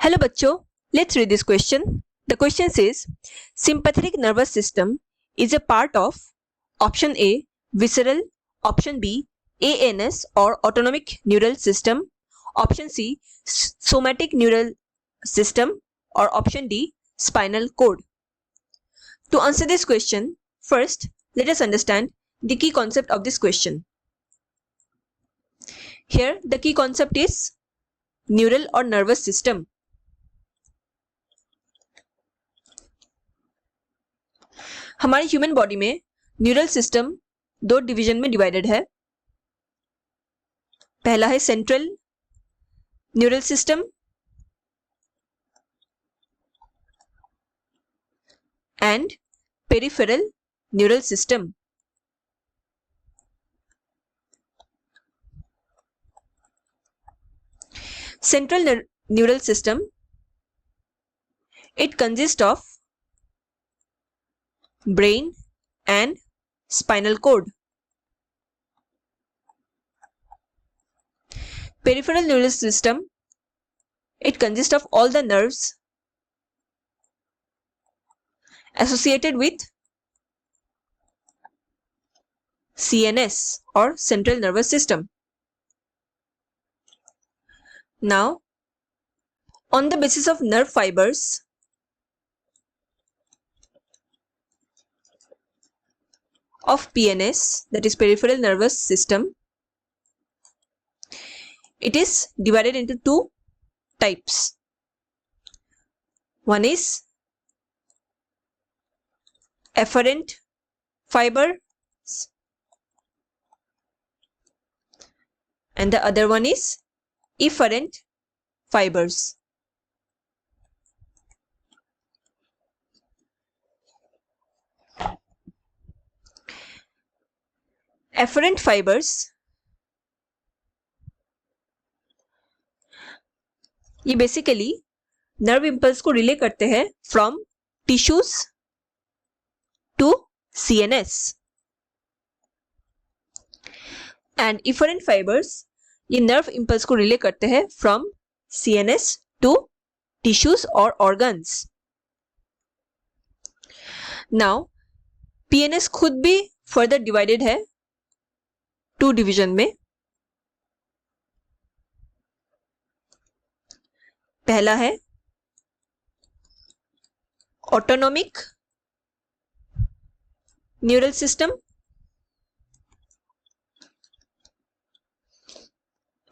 Hello बच्चों, let's read this question. The question says, sympathetic nervous system is a part of option A, visceral, option B, ANS or autonomic neural system, option C, somatic neural system or option D, spinal cord. To answer this question, first let us understand the key concept of this question. Here the key concept is neural or nervous system. हमारे human body में neural system दो division में divided है. पहला है central neural system and peripheral neural system. Central neural system, it consists of brain and spinal cord. Peripheral neural system, it consists of all the nerves associated with CNS or central nervous system. Now, on the basis of nerve fibers, of PNS, that is peripheral nervous system, it is divided into two types. One is afferent fibers and the other one is efferent fibers. Afferent fibers, ये basically nerve impulse को relay करते हैं from tissues to CNS. And efferent fibres, ये nerve impulse को relay करते हैं from CNS to tissues और organs. Now PNS खुद भी फर्दर डिवाइडेड है टू डिवीजन में. पहला है ऑटोनॉमिक न्यूरल सिस्टम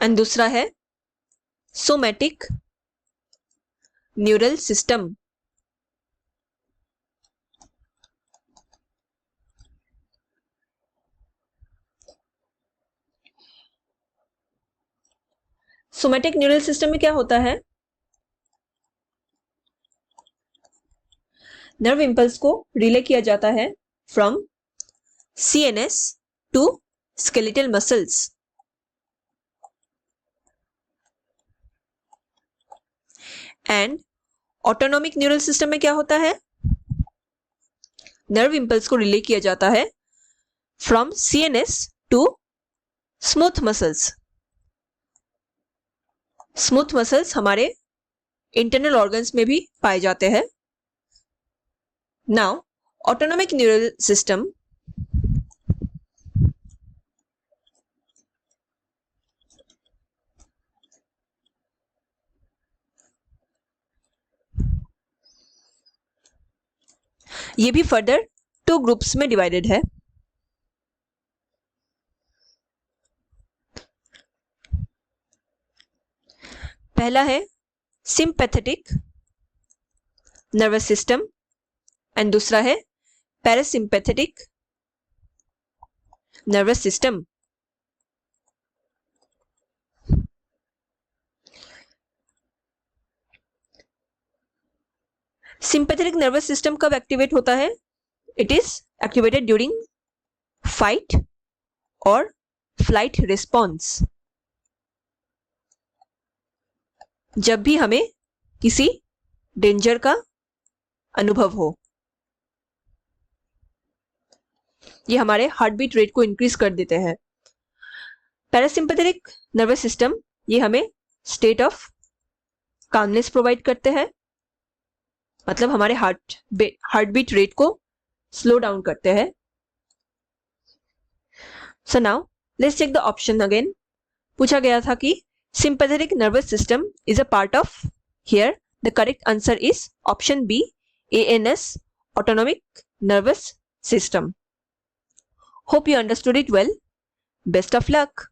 एंड दूसरा है somatic neural system. Somatic neural system में क्या होता है? नर्व इंपल्स को रिले किया जाता है from CNS to skeletal muscles. And autonomic neural system में क्या होता है? नर्व इंपल्स को रिले किया जाता है from CNS to smooth muscles. Smooth muscles हमारे इंटरनल ऑर्गन्स में भी पाए जाते हैं. नाउ ऑटोनॉमिक न्यूरल सिस्टम ये भी फर्दर टू ग्रुप्स में डिवाइडेड है. पहला है सिंपैथेटिक नर्वस सिस्टम एंड दूसरा है parasympathetic nervous system. Sympathetic nervous system कब एक्टिवेट होता है? It is activated during fight और फ्लाइट रिस्पॉन्स. जब भी हमें किसी डेंजर का अनुभव हो. ये हमारे हार्ट बीट रेट को इंक्रीज कर देते हैं. पैरासिम्पैथेटिक नर्वस सिस्टम ये हमें स्टेट ऑफ कामनेस प्रोवाइड करते हैं, मतलब हमारे हार्ट बीट रेट को स्लो डाउन करते हैं. So now let's check the option again. पूछा गया था कि sympathetic nervous system is a part of. Here the correct answer is option B, ANS, autonomic nervous system. Hope you understood it well. Best of luck.